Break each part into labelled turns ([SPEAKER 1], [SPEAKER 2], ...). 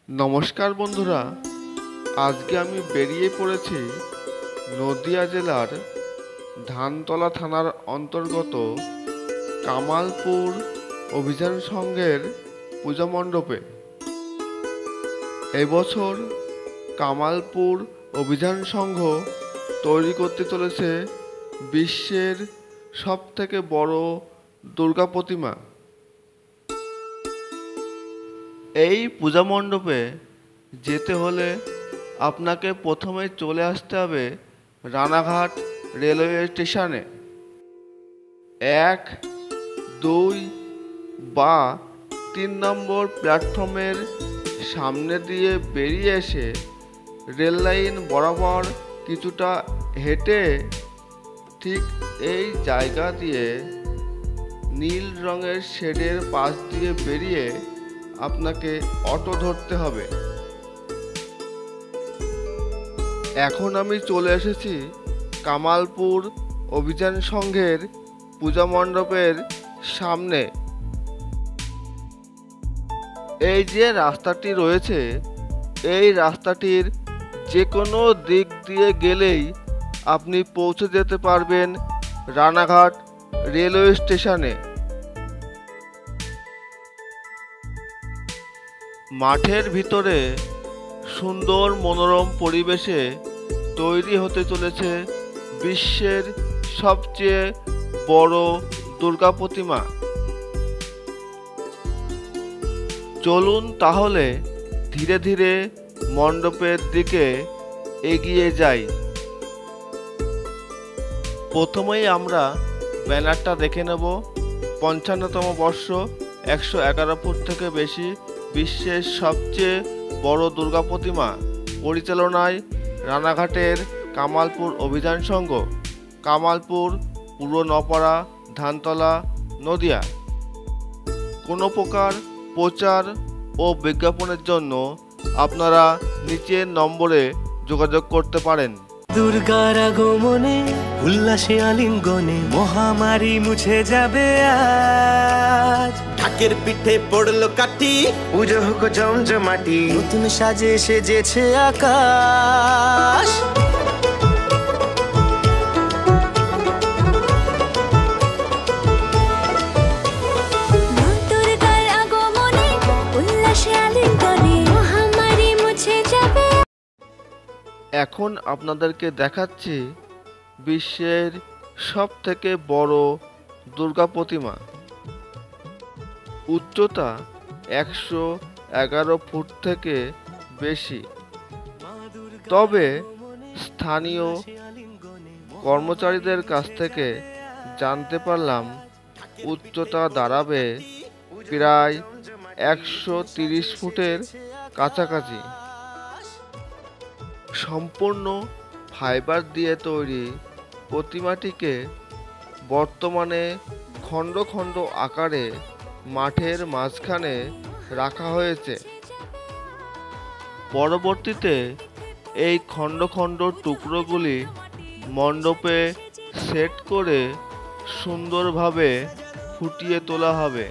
[SPEAKER 1] নমস্কার বন্ধুরা, আজকে আমি বেরিয়ে পড়েছি নদিয়া জেলার ধানতলা থানার অন্তর্গত কামালপুর অভিযান সংঘের পূজা মণ্ডপে। এবছর কামালপুর অভিযান সংঘ তৈরি করতে চলেছে বিশ্বের সবথেকে বড় দুর্গা প্রতিমা। এই পূজা মণ্ডপে যেতে হলে আপনাকে প্রথমে চলে আসতে হবে রানাঘাট রেলওয়ে স্টেশনে। 1, 2 বা 3 নম্বর প্ল্যাটফর্মের সামনে দিয়ে বেরিয়ে এসে রেল লাইন বরাবর কিছুটা হেঁটে ঠিক এই জায়গা দিয়ে নীল রঙের শেডের পাশ দিয়ে বেরিয়ে আপনাকে অটো ধরতে হবে। এখন আমি চলে এসেছি কামালপুর অভিযান সংঘের পূজা মণ্ডপের সামনে। এই যে রাস্তাটি রয়েছে, এই রাস্তাটির যে কোনো দিক দিয়ে গেলেই আপনি পৌঁছে যেতে পারবেন রানাঘাট রেলওয়ে স্টেশনে। মাঠের ভিতরে সুন্দর মনোরম পরিবেশে তৈরি হতে চলেছে বিশ্বের সবচেয়ে বড় দুর্গা প্রতিমা। চলুন তাহলে ধীরে ধীরে মণ্ডপের দিকে এগিয়ে যাই। প্রথমেই আমরা ব্যানারটা দেখে নেব। 55তম বর্ষ, 111 ফুট থেকে বেশি, বিশ্বের সবচেয়ে বড় দুর্গা প্রতিমা, পরিচালনায় রানাঘাটের কামালপুর অভিযান সংঘ, কামালপুর, পূর্ব নপাড়া, ধানতলা, নদিয়া। কোনো প্রকার প্রচার ও বিজ্ঞাপনের জন্য আপনারা নিচের নম্বরে যোগাযোগ করতে পারেন।
[SPEAKER 2] দুর্গার আগমনে উল্লাসে আলিঙ্গনে মহামারী মুছে যাবে আজ। ঢাকের পিঠে পড়লো কাঠি, পুজো হোক জমজমাটি, নতুন সাজে সেজেছে আকাশ।
[SPEAKER 1] এখন আপনাদেরকে দেখাচ্ছি বিশ্বের সবথেকে বড় দুর্গা প্রতিমা। উচ্চতা 111 ফুট থেকে বেশি। তবে স্থানীয় কর্মচারীদের কাছ থেকে জানতে পারলাম উচ্চতা দাঁড়াবে প্রায় 130 ফুটের কাছাকাছি। সম্পূর্ণ ফাইবার দিয়ে তৈরি প্রতিমাটিকে বর্তমানে খণ্ড খণ্ড আকারে মাঠের মাঝখানে রাখা হয়েছে। পরবর্তীতে এই খণ্ড খণ্ড টুকরোগুলি মণ্ডপে সেট করে সুন্দরভাবে ফুটিয়ে তোলা হবে।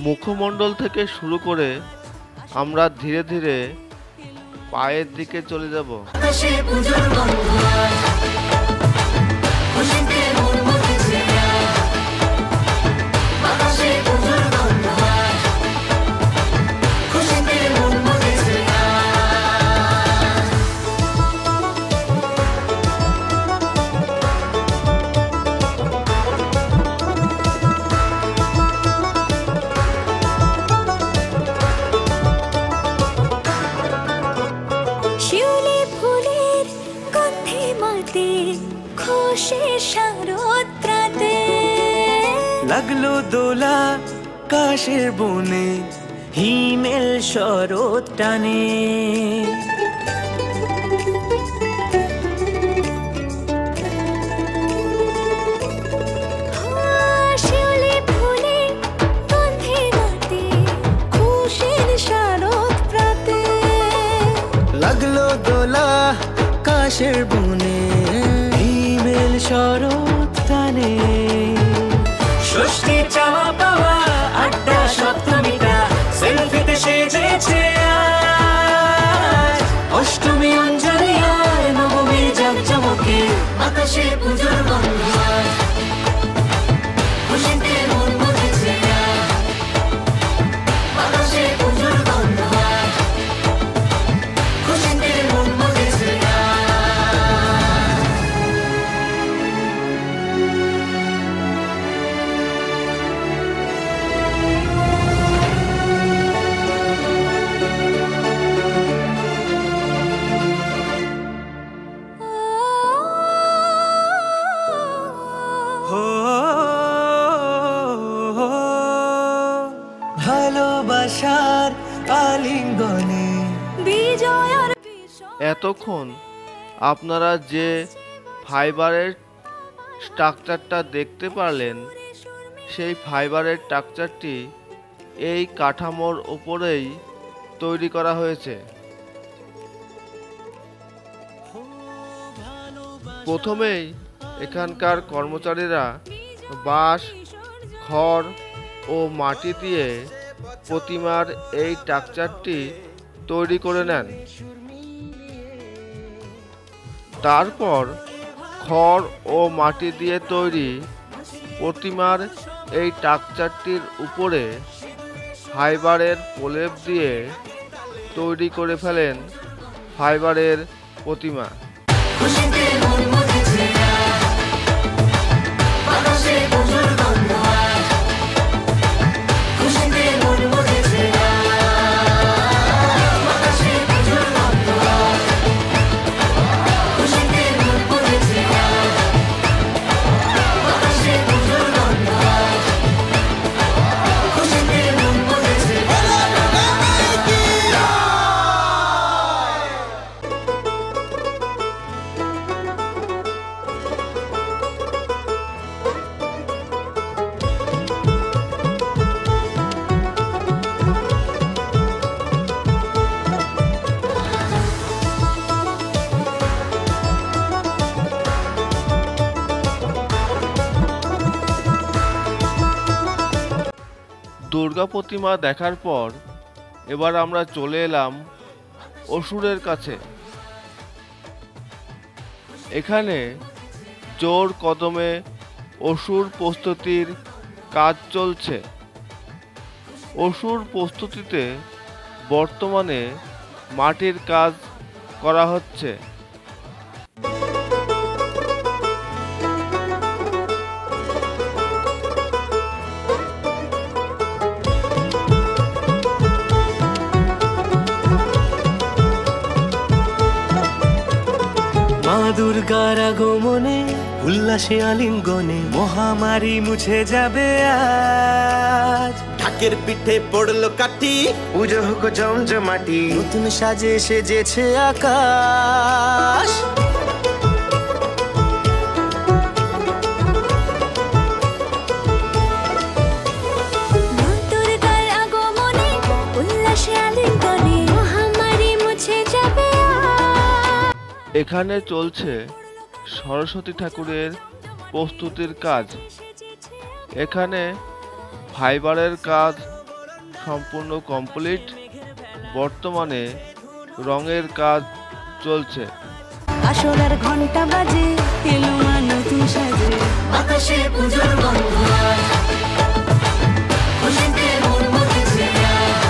[SPEAKER 1] মুখমণ্ডল থেকে শুরু করে আমরা ধীরে ধীরে পায়ের দিকে চলে যাব।
[SPEAKER 2] লাগলো দোলা কাশের বনে, হিমেল শরৎ টানে। লাগলো দোলা কাশের বনে, হিমেল শরৎ টানে। ষষ্ঠী চাওয়া পাওয়া আড্ডা সপ্তমীটা ভালোবাসার আলিঙ্গনে
[SPEAKER 3] বিজয় আর
[SPEAKER 1] এতক্ষণ আপনারা যে ফাইবারের স্ট্রাকচারটা দেখতে পারলেন, সেই ফাইবারের স্ট্রাকচারটি এই কাঠামোর উপরেই তৈরি করা হয়েছে। প্রথমেই এখানকার কর্মচারীরা বাঁশ, খড় ও মাটি দিয়ে প্রতিমার এই স্ট্রাকচারটি তৈরি করে নেন। তারপর খড় ও মাটি দিয়ে তৈরি প্রতিমার এই স্ট্রাকচারটির উপরে ফাইবারের প্রলেপ দিয়ে তৈরি করে ফেলেন ফাইবারের প্রতিমা। দুর্গা প্রতিমা দেখার পর এবার আমরা চলে এলাম অসুরের কাছে। এখানে জোর কদমে অসুর প্রস্তুতির কাজ চলছে। অসুর প্রস্তুতিতে বর্তমানে মাটির কাজ করা হচ্ছে।
[SPEAKER 2] মা দুর্গার আগমনে উল্লাসে আলিঙ্গনে মহামারী মুছে যাবে আজ। ঢাকের পিঠে পড়লো কাঠি, পুজো হোক জমজমাটি, নতুন সাজে সেজেছে আকাশ।
[SPEAKER 3] মা দুর্গার আগমনে উল্লাসে আলিঙ্গনে মহামারী মুছে যাবে।
[SPEAKER 1] এখানে চলছে সরস্বতী ঠাকুরের প্রস্তুতির কাজ। এখানে ফাইবারের কাজ সম্পূর্ণ কমপ্লিট। বর্তমানে রঙের কাজ চলছে।
[SPEAKER 3] আসলার ঘন্টা বাজে, এলো মা নতুন সাজে, আকাশে পুজোর গন্ধ আজ। খুশিতে মন মজেছে আজ,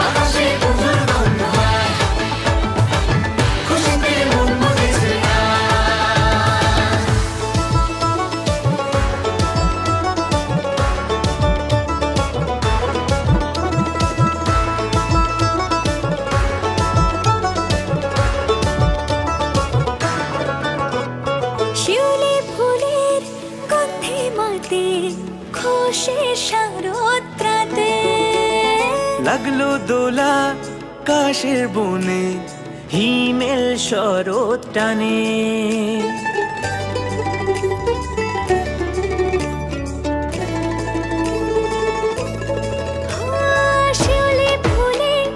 [SPEAKER 3] আকাশে পুজোর গন্ধ আজ। খুশিতে মন মজেছে আজ। শিউলি ফুলের গন্ধে মাতে, খুশির শারদরাতে
[SPEAKER 2] লাগলো দোলা কাশের বনে, হিমেল শরৎ টানে।
[SPEAKER 3] শিউলি ফুলের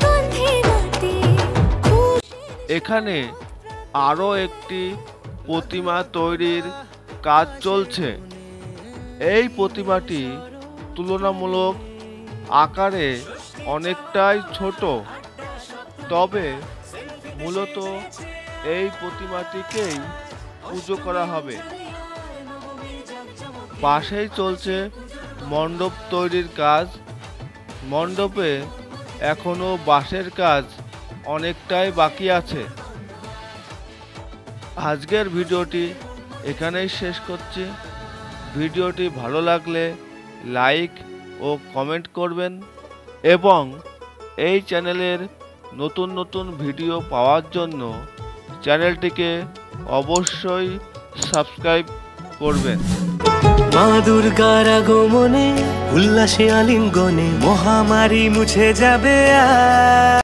[SPEAKER 3] গন্ধে মাতে,
[SPEAKER 1] এখানে আরও একটি প্রতিমা তৈরির কাজ চলছে। এই প্রতিমাটি তুলনামূলক আকারে অনেকটাই ছোট, তবে মূলত এই প্রতিমাটিকেই পুজো করা হবে। পাশেই চলছে মণ্ডপ তৈরির কাজ। মণ্ডপে এখনো বাঁশের কাজ অনেকটাই বাকি আছে। আজকের ভিডিওটি এখানেই শেষ করছি। ভিডিওটি ভালো লাগলে লাইক ও কমেন্ট করবেন এবং এই চ্যানেলের নতুন নতুন ভিডিও পাওয়ার জন্য চ্যানেলটিকে অবশ্যই সাবস্ক্রাইব করবেন।
[SPEAKER 2] মা দুর্গার আগমনে উল্লাসে আলিঙ্গনে মহামারী মুছে যাবে।